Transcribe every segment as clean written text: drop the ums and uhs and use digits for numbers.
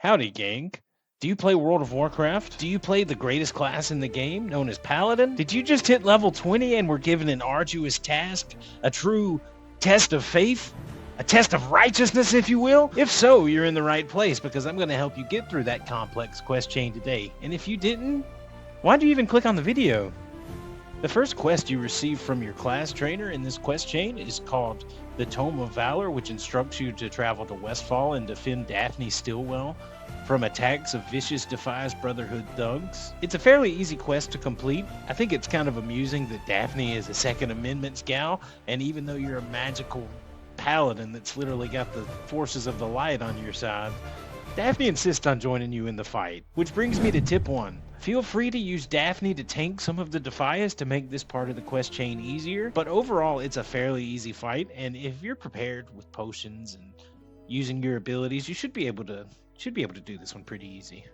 Howdy, gang. Do you play World of Warcraft? Do you play the greatest class in the game, known as Paladin? Did you just hit level 20 and were given an arduous task? A true test of faith? A test of righteousness, if you will? If so, you're in the right place because I'm going to help you get through that complex quest chain today. And if you didn't, why'd you even click on the video? The first quest you receive from your class trainer in this quest chain is called the Tome of Valor, which instructs you to travel to Westfall and defend Daphne Stillwell from attacks of vicious Defias Brotherhood thugs. It's a fairly easy quest to complete. I think it's kind of amusing that Daphne is a Second Amendment gal, and even though you're a magical paladin that's literally got the forces of the light on your side, Daphne insists on joining you in the fight. Which brings me to tip 1. Feel free to use Daphne to tank some of the Defias to make this part of the quest chain easier, but overall it's a fairly easy fight, and if you're prepared with potions and using your abilities, you should be able to do this one pretty easy.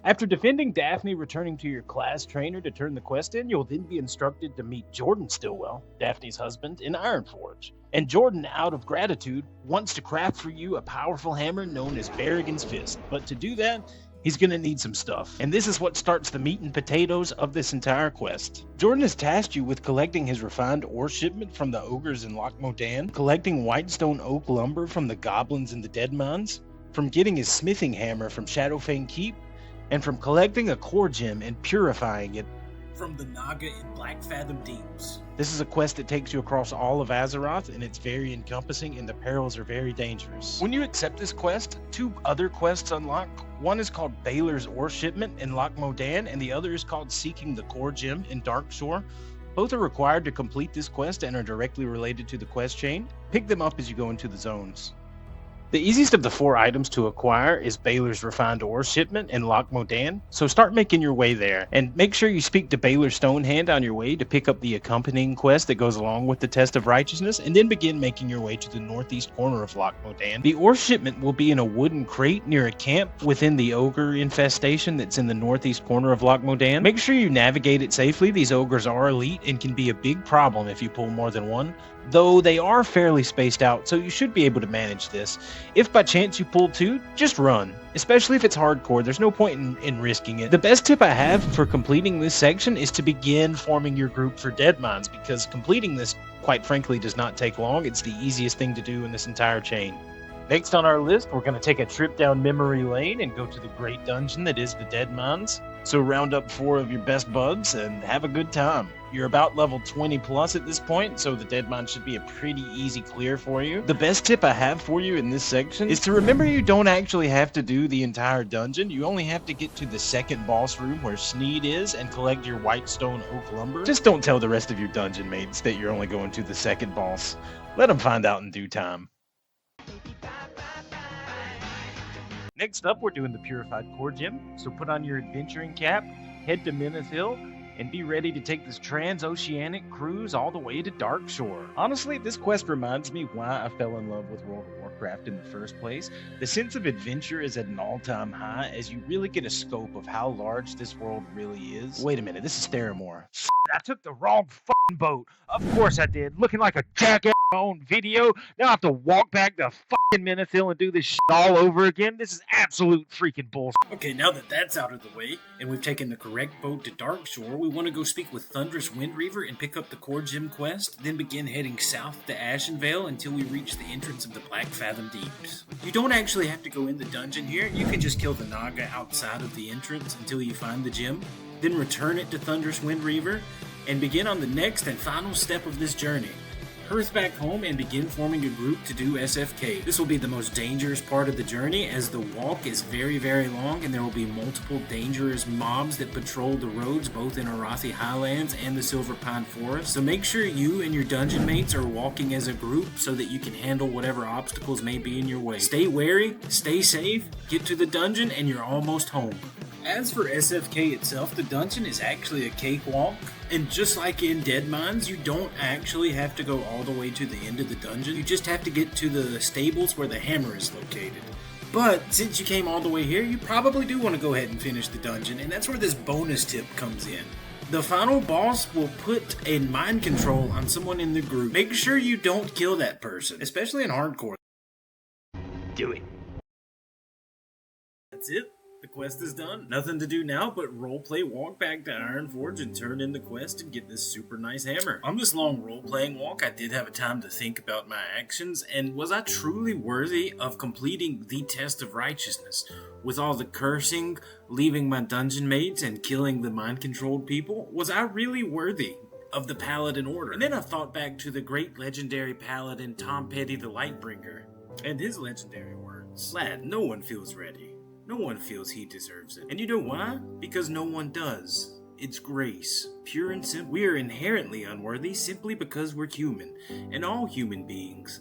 After defending Daphne, returning to your class trainer to turn the quest in, you'll then be instructed to meet Jordan Stillwell, Daphne's husband, in Ironforge. And Jordan, out of gratitude, wants to craft for you a powerful hammer known as Berrigan's Fist. But to do that, he's gonna need some stuff. And this is what starts the meat and potatoes of this entire quest. Jordan has tasked you with collecting his refined ore shipment from the ogres in Loch Modan, collecting whitestone oak lumber from the goblins in the Dead Mines, from getting his smithing hammer from Shadowfang Keep, and from collecting a core gem and purifying it from the Naga in Black Fathom Deeps. This is a quest that takes you across all of Azeroth, and it's very encompassing, and the perils are very dangerous. When you accept this quest, 2 other quests unlock. One is called Valor's Ore Shipment in Loch Modan, and the other is called Seeking the Core Gem in Darkshore. Both are required to complete this quest and are directly related to the quest chain. Pick them up as you go into the zones. The easiest of the 4 items to acquire is Balor's Refined Ore Shipment in Loch Modan, so start making your way there, and make sure you speak to Balor Stonehand on your way to pick up the accompanying quest that goes along with the Test of Righteousness, and then begin making your way to the northeast corner of Loch Modan. The ore shipment will be in a wooden crate near a camp within the ogre infestation that's in the northeast corner of Loch Modan. Make sure you navigate it safely. These ogres are elite and can be a big problem if you pull more than one, though they are fairly spaced out, so you should be able to manage this. If by chance you pull 2, just run. Especially if it's hardcore, there's no point in risking it. The best tip I have for completing this section is to begin forming your group for Dead Mines, because completing this, quite frankly, does not take long. It's the easiest thing to do in this entire chain. Next on our list, we're going to take a trip down memory lane and go to the great dungeon that is the Dead Mines. So round up 4 of your best buds and have a good time. You're about level 20 plus at this point, so the Dead Mines should be a pretty easy clear for you. The best tip I have for you in this section is to remember you don't actually have to do the entire dungeon. You only have to get to the second boss room where Sneed is and collect your whitestone oak lumber. Just don't tell the rest of your dungeon mates that you're only going to the second boss. Let them find out in due time. Next up, we're doing the Purified Core Gym, so put on your adventuring cap, head to Meneth Hill, and be ready to take this transoceanic cruise all the way to Darkshore. Honestly, this quest reminds me why I fell in love with World of Warcraft in the first place. The sense of adventure is at an all-time high as you really get a scope of how large this world really is. Wait a minute, this is Theramore. I took the wrong fucking boat. Of course I did. Looking like a jackass on my own video. Now I have to walk back to fucking Meneth Hill and do this shit all over again. This is absolute freaking bullshit. Okay, now that that's out of the way, and we've taken the correct boat to Darkshore, we want to go speak with Thunderous Windreaver and pick up the Core Gym quest, then begin heading south to Ashenvale until we reach the entrance of the Black Fathom Deeps. You don't actually have to go in the dungeon here. You can just kill the Naga outside of the entrance until you find the gem, then return it to Thunderous Windreaver, and begin on the next and final step of this journey. Hearth back home and begin forming a group to do SFK. This will be the most dangerous part of the journey, as the walk is very, very long and there will be multiple dangerous mobs that patrol the roads both in Arathi Highlands and the Silver Pine Forest. So make sure you and your dungeon mates are walking as a group so that you can handle whatever obstacles may be in your way. Stay wary, stay safe, get to the dungeon, and you're almost home. As for SFK itself, the dungeon is actually a cakewalk, and just like in Dead Mines, you don't actually have to go all the way to the end of the dungeon. You just have to get to the stables where the hammer is located. But since you came all the way here, you probably do want to go ahead and finish the dungeon, and that's where this bonus tip comes in. The final boss will put a mind control on someone in the group. Make sure you don't kill that person, especially in hardcore. Do it. That's it. The quest is done. Nothing to do now but roleplay, walk back to Ironforge, and turn in the quest and get this super nice hammer. On this long role-playing walk, I did have a time to think about my actions, and was I truly worthy of completing the test of righteousness? With all the cursing, leaving my dungeon mates, and killing the mind-controlled people? Was I really worthy of the Paladin order? And then I thought back to the great legendary Paladin Tome the Lightbringer, and his legendary words. Lad, no one feels ready. No one feels he deserves it. And you know why? Because no one does. It's grace. Pure and simple. We are inherently unworthy simply because we're human. And all human beings,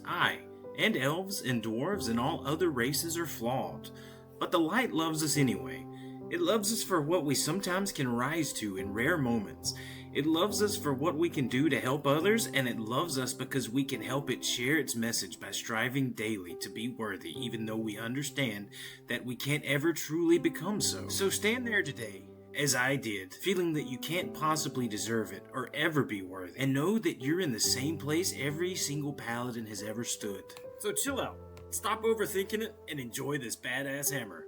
and elves and dwarves and all other races are flawed. But the light loves us anyway. It loves us for what we sometimes can rise to in rare moments. It loves us for what we can do to help others, and it loves us because we can help it share its message by striving daily to be worthy, even though we understand that we can't ever truly become so. So stand there today, as I did, feeling that you can't possibly deserve it or ever be worthy, and know that you're in the same place every single paladin has ever stood. So chill out, stop overthinking it, and enjoy this badass hammer.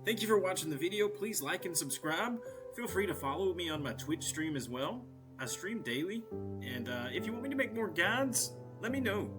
Thank you for watching the video. Please like and subscribe. Feel free to follow me on my Twitch stream as well. I stream daily, and if you want me to make more guides, let me know.